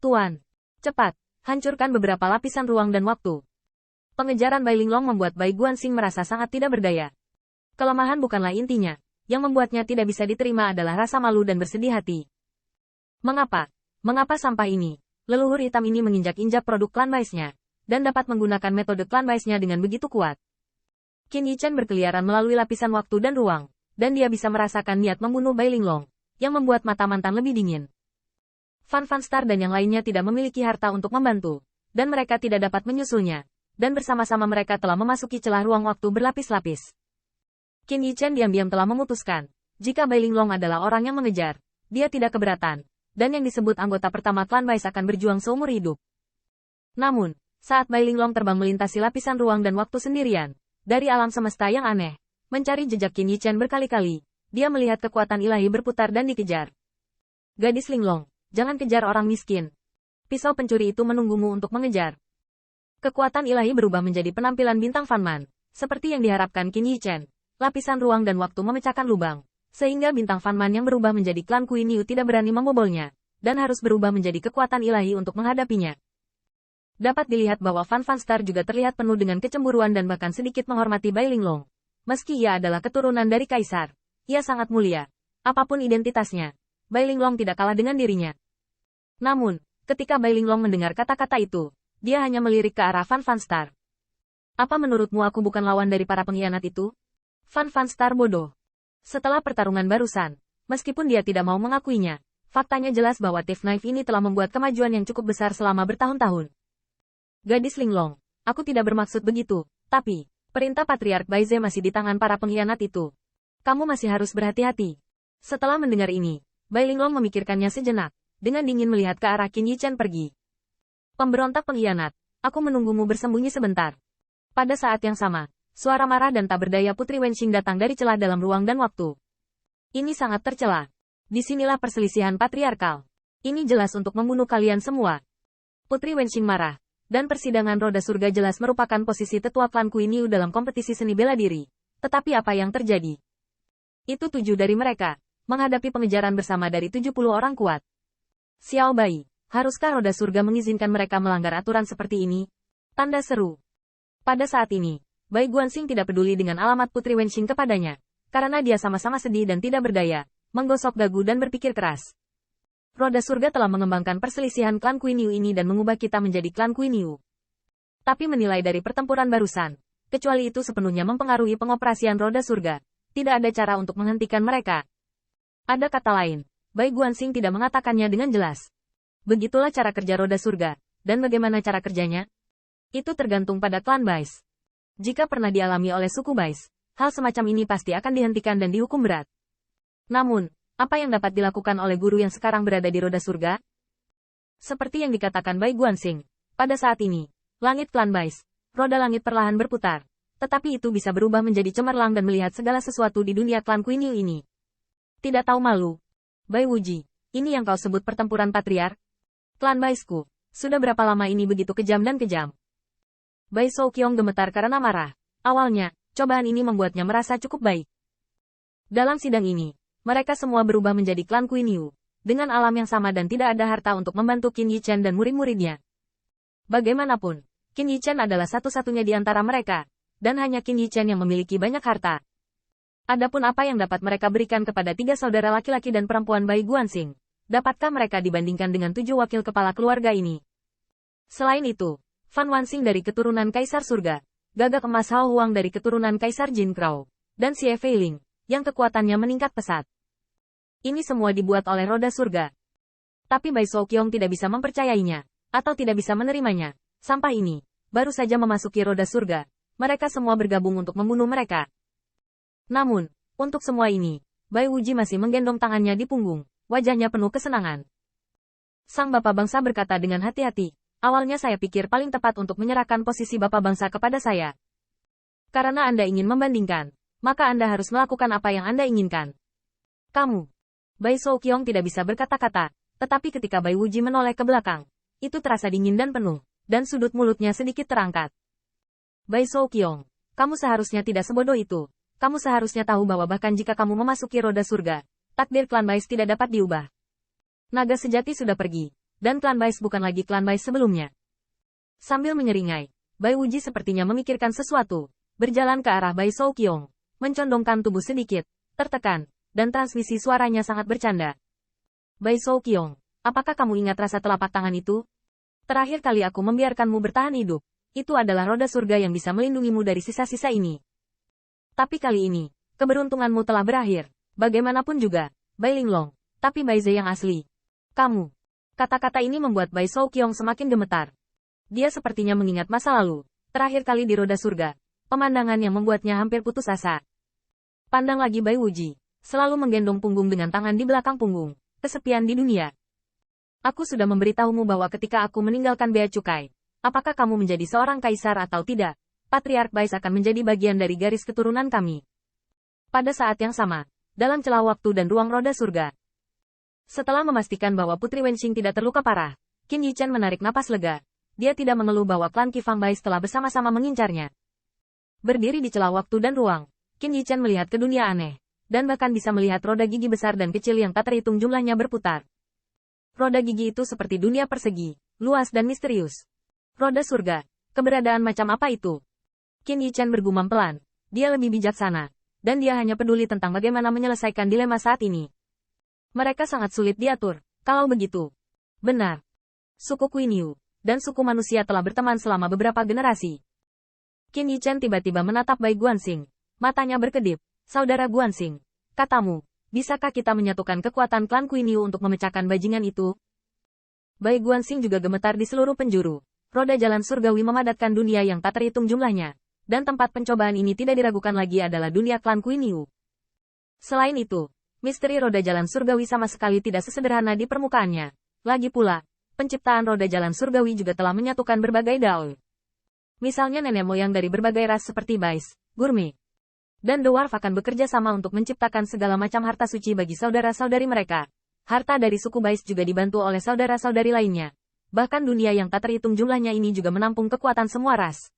Tuan, cepat, hancurkan beberapa lapisan ruang dan waktu. Pengejaran Bai Linglong membuat Bai Guanxing merasa sangat tidak berdaya. Kelemahan bukanlah intinya, yang membuatnya tidak bisa diterima adalah rasa malu dan bersedih hati. Mengapa? Mengapa sampah ini, leluhur hitam ini menginjak-injak produk klan Baice-nya, dan dapat menggunakan metode klan Baice-nya dengan begitu kuat? Qin Yichen berkeliaran melalui lapisan waktu dan ruang, dan dia bisa merasakan niat membunuh Bai Linglong, yang membuat mata mantan lebih dingin. Fan Star dan yang lainnya tidak memiliki harta untuk membantu, dan mereka tidak dapat menyusulnya, dan bersama-sama mereka telah memasuki celah ruang waktu berlapis-lapis. Qin Yichen diam-diam telah memutuskan, jika Bai Linglong adalah orang yang mengejar, dia tidak keberatan, dan yang disebut anggota pertama klan Baice akan berjuang seumur hidup. Namun, saat Bai Linglong terbang melintasi lapisan ruang dan waktu sendirian, dari alam semesta yang aneh, mencari jejak Qin Yichen berkali-kali, dia melihat kekuatan ilahi berputar dan dikejar. Gadis Linglong, jangan kejar orang miskin. Pisau pencuri itu menunggumu untuk mengejar. Kekuatan ilahi berubah menjadi penampilan bintang Fan Man, seperti yang diharapkan Qin Yichen. Lapisan ruang dan waktu memecahkan lubang, sehingga bintang Fan Man yang berubah menjadi klan Kui Niu tidak berani membobolnya, dan harus berubah menjadi kekuatan ilahi untuk menghadapinya. Dapat dilihat bahwa Fan Star juga terlihat penuh dengan kecemburuan dan bahkan sedikit menghormati Bai Linglong. Meski ia adalah keturunan dari kaisar, ia sangat mulia. Apapun identitasnya, Bai Linglong tidak kalah dengan dirinya. Namun, ketika Bai Linglong mendengar kata-kata itu, dia hanya melirik ke arah Fan Star. Apa menurutmu aku bukan lawan dari para pengkhianat itu? Fan Star bodoh. Setelah pertarungan barusan, meskipun dia tidak mau mengakuinya, faktanya jelas bahwa Thief Knife ini telah membuat kemajuan yang cukup besar selama bertahun-tahun. Gadis Linglong, aku tidak bermaksud begitu, tapi, perintah Patriark Baize masih di tangan para pengkhianat itu. Kamu masih harus berhati-hati. Setelah mendengar ini, Bai Linglong memikirkannya sejenak, dengan dingin melihat ke arah Qin Yichen pergi. Pemberontak pengkhianat, aku menunggumu bersembunyi sebentar. Pada saat yang sama, suara marah dan tak berdaya Putri Wenxing datang dari celah dalam ruang dan waktu. Ini sangat tercela. Disinilah perselisihan patriarkal. Ini jelas untuk membunuh kalian semua. Putri Wenxing marah, dan persidangan roda surga jelas merupakan posisi tetua klan Kui Niu dalam kompetisi seni bela diri. Tetapi apa yang terjadi? Itu 7 dari mereka, menghadapi pengejaran bersama dari 70 orang kuat. Xiao Bai, haruskah roda surga mengizinkan mereka melanggar aturan seperti ini? Tanda seru. Pada saat ini, Bai Guanxing tidak peduli dengan alamat Putri Wenxing kepadanya, karena dia sama-sama sedih dan tidak berdaya, menggosok dagu dan berpikir keras. Roda surga telah mengembangkan perselisihan klan Kui Niu ini dan mengubah kita menjadi klan Kui Niu. Tapi menilai dari pertempuran barusan, kecuali itu sepenuhnya mempengaruhi pengoperasian roda surga, tidak ada cara untuk menghentikan mereka. Ada kata lain, Bai Guanxing tidak mengatakannya dengan jelas. Begitulah cara kerja roda surga, dan bagaimana cara kerjanya? Itu tergantung pada klan Baice. Jika pernah dialami oleh suku Baice, hal semacam ini pasti akan dihentikan dan dihukum berat. Namun, apa yang dapat dilakukan oleh guru yang sekarang berada di roda surga? Seperti yang dikatakan Bai Guanxing, pada saat ini, langit klan Baice, roda langit perlahan berputar, tetapi itu bisa berubah menjadi cemerlang dan melihat segala sesuatu di dunia klan Kui Niu ini. Tidak tahu malu. Bai Wuji, ini yang kau sebut pertempuran patriark? Klan Baice-ku, sudah berapa lama ini begitu kejam dan kejam? Bai Souqiong gemetar karena marah. Awalnya, cobaan ini membuatnya merasa cukup baik. Dalam sidang ini, mereka semua berubah menjadi klan Kui Niu, dengan alam yang sama dan tidak ada harta untuk membantu Qin Yichen dan murid-muridnya. Bagaimanapun, Qin Yichen adalah satu-satunya di antara mereka, dan hanya Qin Yichen yang memiliki banyak harta. Adapun apa yang dapat mereka berikan kepada 3 saudara laki-laki dan perempuan Bai Guanxing, dapatkah mereka dibandingkan dengan 7 wakil kepala keluarga ini? Selain itu, Fan Wanxing dari keturunan Kaisar Surga, Gagak Emas Hao Huang dari keturunan Kaisar Jin Krao, dan Xie Feiling, yang kekuatannya meningkat pesat. Ini semua dibuat oleh roda surga. Tapi Bai Souqiong tidak bisa mempercayainya, atau tidak bisa menerimanya. Sampah ini, baru saja memasuki roda surga. Mereka semua bergabung untuk membunuh mereka. Namun, untuk semua ini, Bai Wuji masih menggendong tangannya di punggung, wajahnya penuh kesenangan. Sang Bapak Bangsa berkata dengan hati-hati, awalnya saya pikir paling tepat untuk menyerahkan posisi Bapak Bangsa kepada saya. Karena Anda ingin membandingkan, maka Anda harus melakukan apa yang Anda inginkan. Kamu. Bai Souqiong tidak bisa berkata-kata, tetapi ketika Bai Wuji menoleh ke belakang, itu terasa dingin dan penuh, dan sudut mulutnya sedikit terangkat. Bai Souqiong, kamu seharusnya tidak sebodoh itu. Kamu seharusnya tahu bahwa bahkan jika kamu memasuki roda surga, takdir klan Baice tidak dapat diubah. Naga sejati sudah pergi, dan klan Bais bukan lagi klan Bais sebelumnya. Sambil menyeringai, Bai Wuji sepertinya memikirkan sesuatu, berjalan ke arah Bai Souqiong, mencondongkan tubuh sedikit, tertekan, dan transmisi suaranya sangat bercanda. Bai Souqiong, apakah kamu ingat rasa telapak tangan itu? Terakhir kali aku membiarkanmu bertahan hidup, itu adalah roda surga yang bisa melindungimu dari sisa-sisa ini. Tapi kali ini, keberuntunganmu telah berakhir. Bagaimanapun juga, Bai Linglong, tapi Bai Ze yang asli. Kamu. Kata-kata ini membuat Bai Souqiong semakin gemetar. Dia sepertinya mengingat masa lalu, terakhir kali di roda surga, pemandangan yang membuatnya hampir putus asa. Pandang lagi Bai Wuji, selalu menggendong punggung dengan tangan di belakang punggung, kesepian di dunia. Aku sudah memberitahumu bahwa ketika aku meninggalkan bea cukai, apakah kamu menjadi seorang kaisar atau tidak, Patriark Bais akan menjadi bagian dari garis keturunan kami. Pada saat yang sama, dalam celah waktu dan ruang roda surga. Setelah memastikan bahwa Putri Wenxing tidak terluka parah, Qin Yichen menarik napas lega. Dia tidak mengeluh bahwa klan Qifang Bais telah bersama-sama mengincarnya. Berdiri di celah waktu dan ruang, Qin Yichen melihat ke dunia aneh, dan bahkan bisa melihat roda gigi besar dan kecil yang tak terhitung jumlahnya berputar. Roda gigi itu seperti dunia persegi, luas dan misterius. Roda surga, keberadaan macam apa itu? Qin Yichen bergumam pelan. Dia lebih bijaksana, dan dia hanya peduli tentang bagaimana menyelesaikan dilema saat ini. Mereka sangat sulit diatur, kalau begitu. Benar. Suku Quinyu dan suku manusia telah berteman selama beberapa generasi. Qin Yichen tiba-tiba menatap Bai Guanxing. Matanya berkedip. Saudara Guanxing, katamu, bisakah kita menyatukan kekuatan klan Quinyu untuk memecahkan bajingan itu? Bai Guanxing juga gemetar di seluruh penjuru. Roda jalan surgawi memadatkan dunia yang tak terhitung jumlahnya. Dan tempat pencobaan ini tidak diragukan lagi adalah dunia klan Quinyu. Selain itu, misteri roda jalan surgawi sama sekali tidak sesederhana di permukaannya. Lagi pula, penciptaan roda jalan surgawi juga telah menyatukan berbagai dao. Misalnya nenek moyang dari berbagai ras seperti Bais, Gourmet, dan Dwarf akan bekerja sama untuk menciptakan segala macam harta suci bagi saudara-saudari mereka. Harta dari suku Bais juga dibantu oleh saudara-saudari lainnya. Bahkan dunia yang tak terhitung jumlahnya ini juga menampung kekuatan semua ras.